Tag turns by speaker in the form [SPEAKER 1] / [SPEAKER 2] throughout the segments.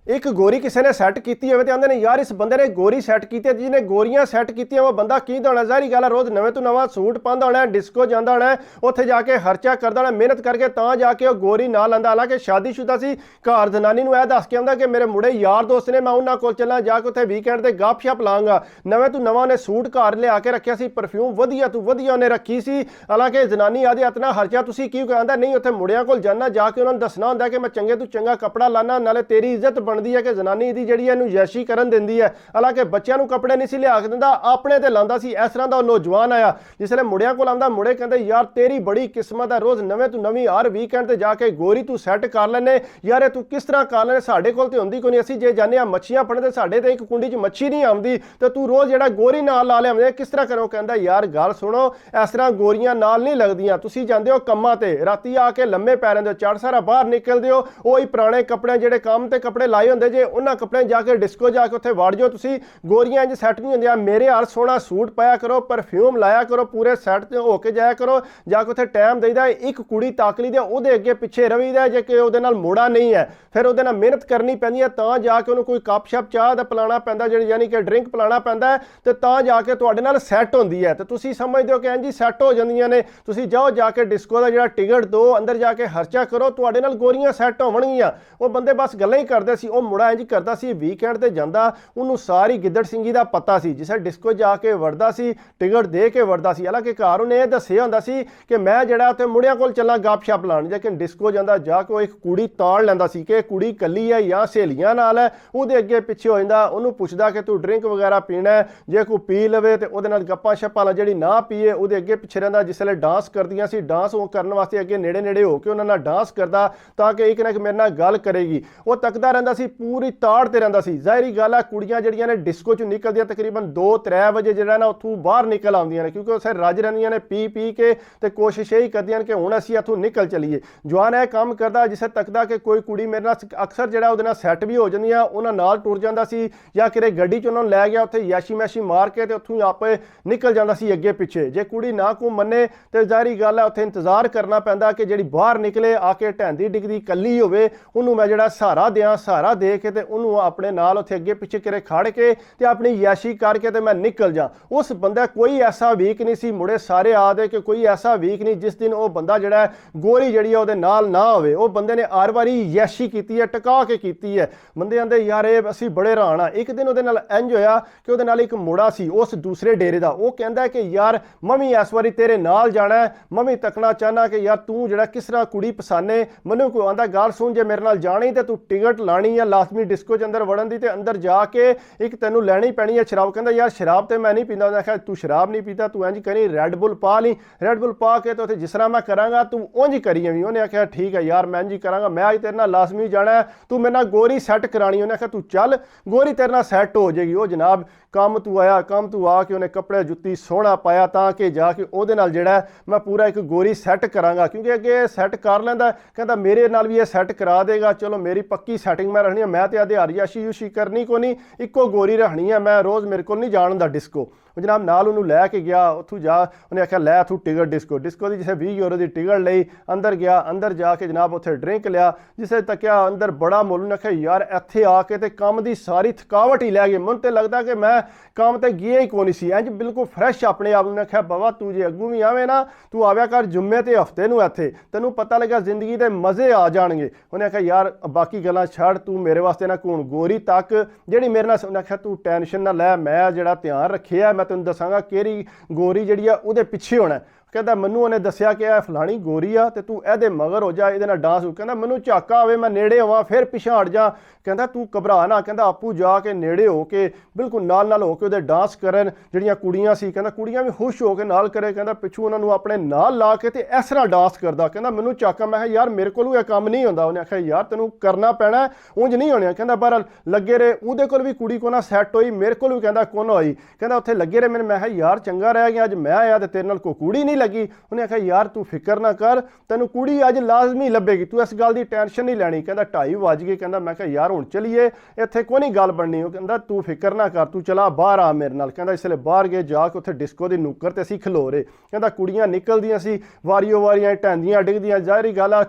[SPEAKER 1] एक गोरी किसी ने सैट की हो आते हैं यार इस बंदे ने गोरी सैट की, जिन्हें गोरियां सैट की वो बंदा की होना, जाहिर गल है रोज़ नवे तो नवा सूट पाँदा होना, डिस्को जाता होना, उत्थे जाके खर्चा करता होना, मेहनत करके जाके गोरी ना लाता। हालांकि शादीशुदा सी, घर जनानी यह दस के आंदा कि मेरे मुंडे यार दोस्त ने, मैं उन्होंने कोल चलना, जाके उत्थे वीकेंड से गप शप लाँगा। नवे तो नवा उन्हें सूट घर लिया के रखा सी, परफ्यूम वधिया तो वधिया उन्हें रखी सी। हालांकि जनानी आदि इतना खर्चा तुसीं की कहता नहीं, उत्थे मुंडियां कोल जाना, जाके उन्होंने दसना होंदा कि मैं चंगे तो चंगा कपड़ा लाना, नाले तेरी इज्जत बनती है कि जनानी दी जिहड़ी इहनूं यैशी करन दिंदी है। हालांकि बच्चों को कपड़े नहीं सी लिया के दिंदा, अपने ते लांदा सी। इस तरह का नौजवान आया जिसले मुंडियां कोल आंदा, मुंडे कहंदे यार तेरी बड़ी किस्मत है, रोज़ नवे तो नवी हर वीकेंड ते जाके गोरी तू सैट कर लैने। यार तू किस तरह कर लैने, साडे कोल ते हुंदी कोई नहीं, असीं जे जाने मच्छियां फड़ने ते साडे ते एक कुंडी च मच्छी नहीं आउंदी, ते तू रोज़ जिहड़ा गोरी नाल ला लिआउंदे, किस तरह करो। कहंदा यार गल सुनो, इस तरह गोरियां नाल नहीं लगदियां, तुसीं जांदे हो कम्मां ते, राती आके लम्मे पै रहिंदे हो, चढ़ सारा बाहर निकलदे हो, ओही पुराने कपड़े जिहड़े काम ते कपड़े लाए हुंदे जे, उन्हां कपड़े जाके डिस्को जाके उत्थे वड़ जाओ तुसीं। गोरियां इंज सैट नहीं होंदियां। मेरे हर सोहना सूट पाया करो, परफ्यूम लाया करो, पूरे सैट ते होके जाया करो, जाके उत्थे टाइम देईदा। एक कुड़ी तक लईदी उहदे अगे पिछे रवीदा, जे कि उहदे नाल मोड़ा नहीं है, फिर उहदे नाल मेहनत करनी पैंदी है, तां जाके उहनूं कोई कप शप चाह दा पिलाना पैंदा, जिहड़ी यानी कि ड्रिंक पिलाना पैंदा है, ते तां जाके तुहाडे नाल सैट होंदी है। ते तुसीं समझदे हो कि इंज सैट हो जांदियां ने, तुसीं जाओ जाके डिस्को दा जिहड़ा टिकट दो, अंदर जाके खर्चा करो, तुहाडे नाल गोरियां सैट होवणगीਆਂ। ਉਹ ਬੰਦੇ बस गल्लां ही करते सी। ਉਹ ਮੁੰਡਾ इंज करता सी, वीकेंड ਤੇ ਜਾਂਦਾ, ਉਹਨੂੰ ਸਾਰੀ ਗਿੱਦੜ ਸਿੰਘੀ ਦਾ ਪਤਾ ਸੀ। ਜਿਸੇ ਡਿਸਕੋ ਜਾ ਕੇ ਵੜਦਾ ਸੀ, ਟਿਕਟ ਦੇ ਕੇ ਵੜਦਾ ਸੀ। ਹਾਲਾਂਕਿ ਘਰ ਉਹਨੇ ਇਹ ਦੱਸਿਆ ਹੁੰਦਾ ਸੀ ਕਿ ਮੈਂ ਜਿਹੜਾ ਉੱਥੇ ਮੁੰਡਿਆਂ ਕੋਲ ਚੱਲਾਂ ਗੱਪ ਸ਼ਪ ਲਾਉਣ, ਲੇਕਿਨ ਡਿਸਕੋ ਜਾਂਦਾ ਜਾ ਕੇ ਉਹ ਇੱਕ ਕੁੜੀ ਤਾੜ ਲੈਂਦਾ ਸੀ ਕਿ ਕੁੜੀ ਕੱਲੀ ਹੈ ਜਾਂ ਸਹੇਲੀਆਂ ਨਾਲ ਹੈ। ਉਹਦੇ ਅੱਗੇ ਪਿੱਛੇ ਹੋ ਜਾਂਦਾ, ਉਹਨੂੰ ਪੁੱਛਦਾ ਕਿ ਤੂੰ ਡਰਿੰਕ ਵਗੈਰਾ ਪੀਣਾ, ਜੇ ਕੋਈ ਪੀ ਲਵੇ ਤੇ ਉਹਦੇ ਨਾਲ ਗੱਪਾਂ ਸ਼ੱਪਾਂ, ਜਿਹੜੀ ਨਾ ਪੀਏ ਉਹਦੇ ਅੱਗੇ ਪਿੱਛੇ ਰਹਿੰਦਾ। ਜਿਸਲੇ ਡਾਂਸ ਕਰਦੀਆਂ ਸੀ, ਡਾਂਸ ਉਹ ਕਰਨ ਵਾਸਤੇ ਅੱਗੇ ਨੇੜੇ ਨੇੜੇ ਹੋ ਕੇ ਉਹਨਾਂ ਨਾਲ ਡਾਂਸ ਕਰਦਾ, ਤਾਂ ਕਿ ਇੱਕ ਨਾ ਇੱਕ ਮੇਰੇ ਨਾਲ ਗੱਲ ਕਰੇਗੀ। ਉਹ ਤੱਕਦਾ ਰਹਿੰਦਾ ਸੀ, पूरी ताड़ ते रहिंदा सी। जाहिर गल है कुड़ियां जिहड़ियां ने डिस्को चों निकलदियां तकरीबन 2-3 वजे जिहड़ा ना उत्थों बाहर निकल आउंदियां ने, क्योंकि उत्थे रज रहिंदियां ने पी पी के, ते कोशिश यही करदियां कि हुण असीं इत्थों निकल चलीए। जवान यह काम करदा, जिसे तकदा कि कोई कुड़ी मेरे नाल अक्सर जिहड़ा उहदे नाल सैट भी हो जांदियां, उहनां नाल टुर जांदा सी, या किते गड्डी च उहनां लै गया, उत्थे याशी मैशी मार के ते उत्थों आपे निकल जांदा सी अगे पिछे। जे कुड़ी ना को मन्ने ते जाहिर गल है उत्थे इंतजार करना पैंदा कि जिहड़ी बाहर निकले, आके ढैंदी डिगदी कल्ली होवे, उहनूं मैं जिहड़ा सहारा दियां, सहारा दे के ते उहनूं अपने नाल उत्थे अगे पिछे किरे खड़ के ते अपनी याशी करके ते मैं निकल जा। उस बंदा कोई ऐसा वीक नहीं सी, मुड़े सारे आदे कि कोई ऐसा वीक नहीं जिस दिन वो बंदा जिहड़ा गोरी जिहड़ी है उहदे नाल ना होवे। वो बंदे ने हर वारी याशी कीती है, टका के कीती है। बंदे आंदे यार ये असीं बड़े हैरान आ। एक दिन उहदे नाल इंज होया कि उहदे नाल एक मुड़ा सी उस दूसरे डेरे दा, वो कहंदा कि यार मैं भी इस वारी तेरे नाल जाना है, मैं भी तकना चाहना कि यार तू जिहड़ा किस तरह कुड़ी पसाने। मैनूं कोई आंदा गल सुन, जे मेरे नाल जानी ते तू टिकट लानी है लाजमी डिस्को च अंदर वड़न दी, ते अंदर जाके एक तैनूं लैनी पैनी है शराब। कहंदा यार शराब ते मैं नहीं पींदा। उन्हें आख्या तू शराब नहीं पीता, तू इंज करी रैड बुल पा ली, रैड बुल पा के तो उत्थे जिस तरह मैं करांगा तू उंज करी आवीं। उन्हें आख्या ठीक है यार मैं इंज करांगा, मैं अज तेरे नाल लाजमी जाना है, तू मेरे नाल गोरी सैट करानी। उन्हें आख्या तू चल गोरी तेरे नाल सैट हो जाएगी। वो जनाब कम तू आया, कम तू आके उन्हें कपड़े जुत्ती सोहना पाया, ताकि जाके उहदे नाल जिहड़ा मैं पूरा एक गोरी सैट करांगा, क्योंकि अगे सैट कर लैंदा। कहंदा मेरे नाल भी ये सैट करा देगा, चलो मेरी पक्की सैटिंग मैं रखनी है, मैं तो आदि याशी यूशी करनी को नहीं, इक्को गोरी रखनी है, मैं रोज़ मेरे को नहीं जान हुंदा डिस्को। जनाब नाल उन्होंने लैके गया, उत्थों जा उन्हें आख्या लै तू टिकट डिस्को, डिस्को की जिसे 20 यूरो की टिकट लई, अंदर गया, अंदर जाके जनाब उत्थे ड्रिंक लिया। जिसे तकिया अंदर बड़ा मुल, उन्हें आख्या यार इत्थे आके ते काम की सारी थकावट ही लै गई, मन तो लगता कि मैं काम ते गया ही कोई नहीं सी, इंज बिल्कुल फ्रैश अपने आप। उन्हें आख्या बाबा तू जे अगू भी आवे ना, तू आव्या कर जुम्मे ते हफ्ते नूं इत्थे, तैनूं पता लगा जिंदगी के मज़े आ जाणगे। उन्हें आख्या यार बाकी गल्लां छड़, तू मेरे वास्ते ना घूण गोरी तक जिहड़ी मेरे नाल। उन्हें आख्या तू टेंशन ना लै, मैं जिहड़ा ध्यान रखिआ, मैं तैनूं दसांगा किहड़ी गोरी जिहड़ी आ उहदे पिछे होना। कहता मैनू उन्हें दसिया कि फलानी गोरी आ, ते तू एहदे मगर हो जा, ये डांस। कहता मैनू झाका आवे, मैं नेड़े होवां फिर पिछा हट जा। कहता तू घबरा ना, कहता आपू जाके नेड़े हो के बिल्कुल नाल नाल होके उहदे डांस करन जिहड़ियां कुड़ियां सी। कहता कुड़ियां भी खुश हो के नाल करे। कहता पिछू उन्होंने अपने नाल ला के ते इस तरह डांस करदा। कहता मैनू झाका, मैं यार मेरे कोल यह काम नहीं होंदा। उन्हें आख्या यार तेनू करना पैना, उंज नहीं होने। कहता बहरहाल लगे रहे, उहदे कोल भी कुड़ी को ना सैट होई, मेरे कोल भी कहता कोन होई। कहता उत्थे लगे रहे, मैं यार चंगा रह गया, अज मैं आया ते तेरे नाल कोई कुड़ी नहीं लगी। उन्हें आख्या यार तू फिक्र ना कर, तेनू कुड़ी अज लाजमी लभेगी, तू इस गल की टेंशन नहीं लैनी। कहता 2:30 वज गए। कहता मैं कहा यार हुण चलीए, इत्थे कोई नहीं गल बननी। वो कहता तू फिक्र ना कर, तू चला बाहर आ मेरे नाल। कहता इसलिए बाहर गए, जाके उत्थे डिस्को की नुक्कर ते असीं खलो रहे। कहता कुड़ियां निकलदियां सी वारियों वारियां टैंदियां डिगदियां, ज़ाहिरी गल आ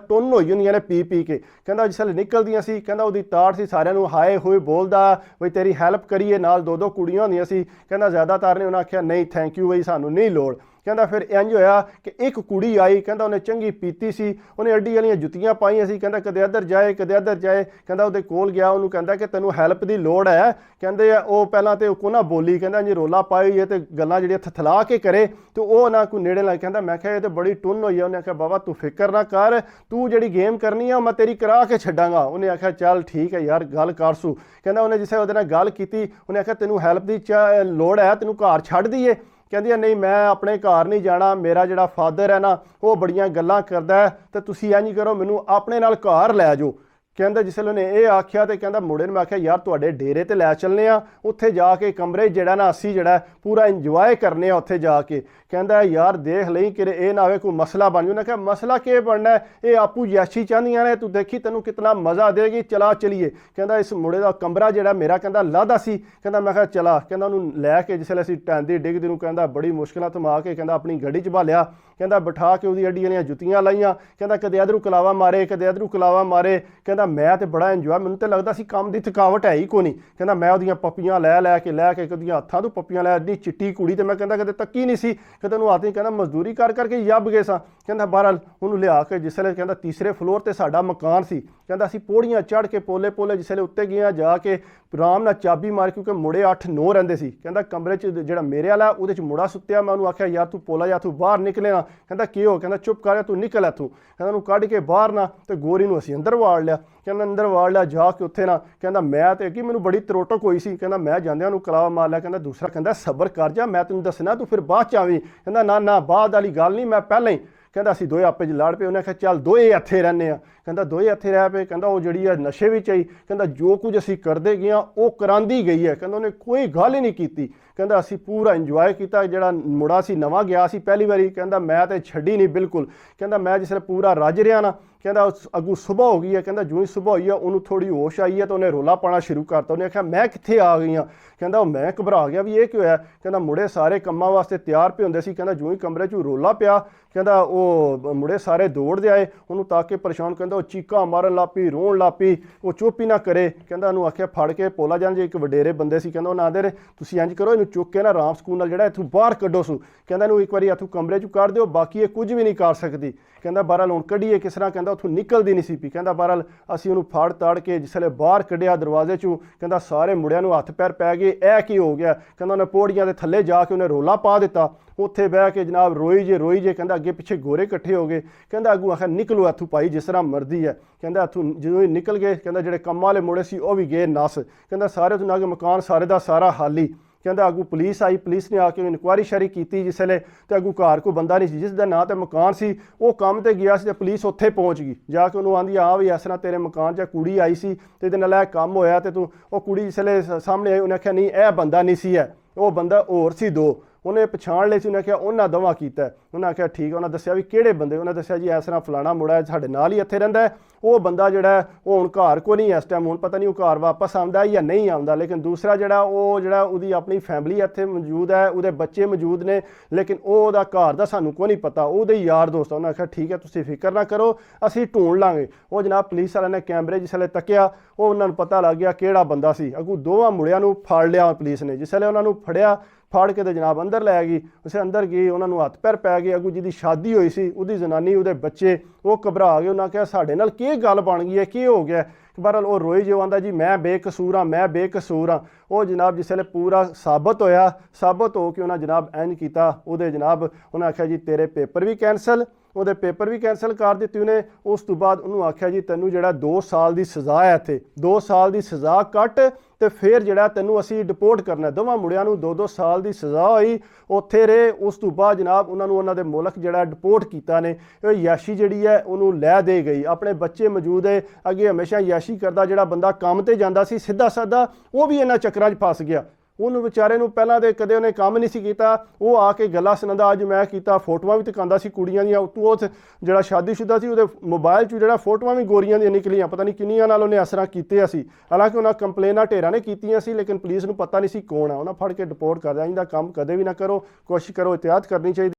[SPEAKER 1] टुन्न होई हुंदियां ने पी पी के। कहता जिसले निकलदियां सी, कहता उहदी ताड़ सी सारियां नूं हाए होए बोलदा बई तेरी हैल्प करिए, नाल 2-2 कुड़ियां होंदियां सी। कहता ज़्यादातर ने उन्हें आख्या नहीं थैंक यू बई सानू नहीं लोड़। कहता फिर इंज होया कि एक कुड़ी आई, कहता उन्हें चंगी पीती सी, उन्हें अड्डी वालियां जुत्तियां पाईयां सी। कहता कदे इधर जाए कदे इधर जाए। कहता उहदे कोल गया, उन्होंने कहता कि तैनूं हैल्प की लोड़ है। कहते वो पहलां तो को ना बोली, कहता जी रोला पाई है तो गल्लां जिहड़ियां थथला के करे तो वो ना कोई नेड़े ला। कहता मैं ये तो बड़ी टुन्न होई है। उन्हें आख्या बाबा तू फिक्र ना कर, तू जिहड़ी गेम करनी है मैं तेरी करा के छड्डांगा। उन्हें आख्या चल ठीक है यार गल करसू। कहता उन्हें जिसे उहदे नाल गल कीती, उन्हें आख्या तैनूं हैल्प की लोड़ है, तैनूं घर छड्ड दईए। कहती नहीं मैं अपने घर नहीं जाना, मेरा जिहड़ा फादर है ना वो बड़ियां गल्लां करदा है, तो तुसीं इंज करो मैनूं अपने नाल घर लै जाओ। कहता जिसले उन्हें ये आख्या तो कहता मुंडे ने मैं आख्या यार तुहाडे डेरे ते लै चलने आ, उत्थे जाके कमरे जिहड़ा ना असीं जिहड़ा पूरा इंजॉय करने उत्थे जाके। कहता यार देख लई कि ये ना होवे कोई मसला बन जाए। उन्हें कहा मसला क्या बनना है, ये आपू जैशी चाहदियां ने, तू देखी तेनू कितना मज़ा देगी, चला चलीए। कहता इस मुंडे का कमरा जिहड़ा मेरा कहता लादा सी। कहता मैं कहा चला। कहता उन्होंने लैके जिसले असीं टैंदी डिगदी नूं कहता बड़ी मुश्किल थमा के कहता अपनी गड्डी च भालिया। कहता बिठा के उहदी अड्डी वालियां जुत्तियां लाइयां। कहता कदे इधरों कलावा मारे कदे इधरों कलावा मारे। कहता मैं तो बड़ा इंजॉय, मैनूं तो लगता सी काम की थकावट है ही कोई नहीं। कहता मैं उहदियां पप्पियां लै के कदियां हत्थां तो पप्पियां लै, इन्नी चिट्टी कुड़ी तो मैं कहता कदे तक्की नहीं सी। कहता उन्होंने आती कहता मजदूरी कर करके जब गए सा। कहता बहरहाल उन्होंने लिया के जिसले कहता तीसरे फ्लोर ते साडा मकान सी। कहता असीं पौड़ियां चढ़ के पोले पोले जिसले उत्ते गए जाके आराम नाल चाबी मार, क्योंकि मुड़े 8-9 रहिंदे सी। कहता कमरे च जिहड़ा मेरे वाला उहदे च मुड़ा सुत्तिया। मैं उन्होंने आख्या यार तू पोला जा, तू बाहर निकले ना। कहता की हो? कहता चुप कर, तू निकल इत्थों। कहता उन्होंने कढ़ के बाहर ना तो गोरी नूं असीं अंदर वाड़ लिया। कहता अंदर वाड़ लिया जाके उत्थे ना। कहता मैं तो कि मैनूं बड़ी त्रोटक होई सी। कहता मैं जांदियां नूं कलावा मार लिया। कहता दूसरा कहता सबर कर जा, मैं तैनूं दसना, तू फिर बाद च आवीं। कहता ना ना बाद वाली गल नहीं, मैं पहले ही। कहता असीं दोए आपे च लड़ पे। उन्हें आख्या चल दोए इत्थे रहिंदे आ। कहता दोए इत्थे रह पे। कहता वो जिहड़ी नशे विच आई, कहता जो कुछ असीं करदे गए वो करांदी गई है। कहता उन्हें कोई गल ही नहीं कीती। कहता असीं पूरा इंजॉय किया। जिहड़ा मुड़ा सी नवां गया सी पहली बारी, कहता मैं तो छड्डी नहीं बिल्कुल। कहता मैं जिसले पूरा रज रहा ना, कहता अगू सुबह हो गई है। कहता जो ही सुबह हुई है उन्होंने थोड़ी होश आई है तो उन्हें रोला पाना शुरू करता। उन्हें आख्या मैं कित्थे आ गई हाँ। कहता मैं घबरा गया भी ये क्यों है। कहता मुड़े सारे कम्मां वास्ते तैयार पे होंदे सी। कहता जो ही कमरे च रोला पिया, कहता वो मुड़े सारे दौड़दे आए, उन्होंने ताके परेशान। कहता वो चीकां मारन लग पई, रोन लग पई, वो चुप ही ना करे। कहता उन्होंने आख्या फड़ के पोला जान, जे एक वडेरे बंदे सी। कहता उन्हें आंदे तुसीं इंज करो, इनूं चुक के ना आराम सकून नाल जिहड़ा इत्थों बाहर कड्डो सू। कहता इनूं एक बारी इत्थों कमरे च कढ दिओ, बाकी ये कुछ भी नहीं कर सकती। कहता बहरहाल हुण कड्ढीए किस तरह। कहता उत्थों निकलदी नहीं सी पई। कहता बहरहाल असीं उहनूं फड़ तड़ के जिसले बाहर कड्ढिया दरवाजे चों, कहता सारे मुंडियां नूं हत्थ पैर पै गए, ऐ की हो गया। कहता उन्हें पौड़ियां दे थल्ले जाके उन्हें रोला पा दिता। उत्थे बह के जनाब रोई जे। कहता अगे पिछे गोरे इकट्ठे हो गए। कहता अगू आखिर निकलो इत्थों भाई जिस तरह मर्जी है। कहता इत्थों जो ही निकल गए, कहता जिहड़े कम्म वाले मुड़े सी वो भी गए नस। कहता सारे उत्थों अगे मकान सारे दा सारा खाली। कहता अगू पुलिस आई, पुलिस ने आके इनकुआरी शारी की जिसले, तो अगू घर कोई बंदा नहीं सी, जिसका ना तो मकान सी वो काम ते गया सी, तो पुलिस उत्थे पहुँच गई। जाके उन्होंने आंदी हाँ भी इस तरह तेरे मकान च कुड़ी आई सी ते इहदे नाल काम होया, तो तू वो कुड़ी जिसले सामने आई उन्हें आख्या नहीं यह बंदा नहीं सी है, वो बंदा होर सी दो। उन्हें पछाण लई सी। उन्हें आख्या उन्हें दवा कीता। उन्हें आख्या ठीक है। उन्हें दस्सिया भी किहड़े बंदे। उन्हें दस्सिया जी इस तरह फलाना मुड़ा है साडे नाल ही इत्थे रहिंदा है, वो बंदा जिहड़ा वो हुण घर को नहीं इस टाइम, हुण पता नहीं वो घर वापस आउंदा या नहीं आउंदा। लेकिन दूसरा जिहड़ा वो जिहड़ा उहदी अपनी फैमिली इत्थे मौजूद है, उहदे बच्चे मौजूद ने, लेकिन ओहदा घर दा सानूं कोई नहीं पता, ओहदे यार दोस्त। उन्हें आख्या ठीक है तुसीं फिकर ना करो, असीं ढूंढ लांगे। वो जनाब पुलिस वाले ने कैमरे जिसले तक्या वो उन्होंने पता लग गया किहड़ा बंदा सी। अगू दोवां मुड़ियां नूं फड़ लिया पुलिस ने। जिसले उन्हां नूं फड़िया, फाड़ के तो जनाब अंदर लै गई। उसे अंदर गई, उन्होंने हत्थ पैर पै गए। अगू जिहदी शादी हुई सी उहदी जनानी उहदे बच्चे वो घबरा गए। उन्हें कहा साडे नाल की गल बन गई है, की हो गया। बहरहाल वो रोई जो आंदा जी मैं बेकसूर हाँ, मैं बेकसूर हाँ। वो जनाब जिसले पूरा साबित होया, साबित हो के उन्हें जनाब इंज किया, उहदे जनाब उन्हें आख्या जी तेरे पेपर भी कैंसल, ਉਹਦੇ पेपर भी कैंसल कर ਦਿੱਤੀ ਉਹਨੇ। उस तो बाद उन्होंने आख्या जी तैनू ਜਿਹੜਾ 2 साल की सज़ा है ਇੱਥੇ 2 साल की सज़ा कट तो फिर ਜਿਹੜਾ ਤੈਨੂੰ ਅਸੀਂ डिपोर्ट करना। ਦੋਵਾਂ ਮੁੰਡਿਆਂ ਨੂੰ 2-2 साल की सज़ा ਹੋਈ, ਉੱਥੇ ਰਹੇ। उस तो बाद जनाब उन्होंने ਦੇ मुल्क ਜਿਹੜਾ डिपोर्ट ਕੀਤਾ ਨੇ। ਇਹ ਯਾਸ਼ੀ ਜਿਹੜੀ ਹੈ ਉਹਨੂੰ ਲੈ ਦੇ ਗਈ। ਆਪਣੇ ਬੱਚੇ मौजूद है, ਅੱਗੇ हमेशा ਯਾਸ਼ੀ करदा ਜਿਹੜਾ ਬੰਦਾ ਕੰਮ ਤੇ ਜਾਂਦਾ ਸੀ ਸਿੱਧਾ ਸਾਦਾ, ਉਹ ਵੀ ਇਹਨਾਂ ਚੱਕਰਾਂ 'ਚ ਫਸ ਗਿਆ। ਉਹਨੂੰ ਵਿਚਾਰੇ ਨੂੰ ਪਹਿਲਾਂ ਤੇ ਕਦੇ ਉਹਨੇ ਕੰਮ ਨਹੀਂ ਸੀ ਕੀਤਾ, ਉਹ ਆ ਕੇ ਗੱਲਾਂ ਸੁਣਾਉਂਦਾ ਅੱਜ ਮੈਂ ਕੀਤਾ, ਫੋਟੋਆਂ ਵੀ ਦਿਖਾਉਂਦਾ ਸੀ ਕੁੜੀਆਂ ਦੀਆਂ। ਉਤੋਂ ਉਹ ਜਿਹੜਾ ਸ਼ਾਦੀशुदा ਸੀ ਉਹਦੇ ਮੋਬਾਈਲ 'ਚ ਜਿਹੜਾ ਫੋਟੋਆਂ ਵੀ ਗੋਰੀਆਂ ਦੀਆਂ ਨਿਕਲੀਆਂ, ਪਤਾ ਨਹੀਂ ਕਿੰਨੀਆਂ ਨਾਲ ਉਹਨੇ ਅਸਰਾਂ ਕੀਤੇ ਸੀ। ਹਾਲਾਂਕਿ ਉਹਨਾਂ ਕੰਪਲੇਨਾਂ ਢੇਰਾਂ ਨੇ ਕੀਤੀਆਂ ਸੀ, ਲੇਕਿਨ ਪੁਲਿਸ ਨੂੰ ਪਤਾ ਨਹੀਂ ਸੀ ਕੌਣ ਆ। ਉਹਨਾਂ ਫੜ ਕੇ ਡਿਪੋਰਟ ਕਰ ਦਿਆ। ਇਹਦਾ ਕੰਮ ਕਦੇ ਵੀ ਨਾ ਕਰੋ, ਕੋਸ਼ਿਸ਼ ਕਰੋ, ਇhtiyat ਕਰਨੀ ਚਾਹੀਦੀ।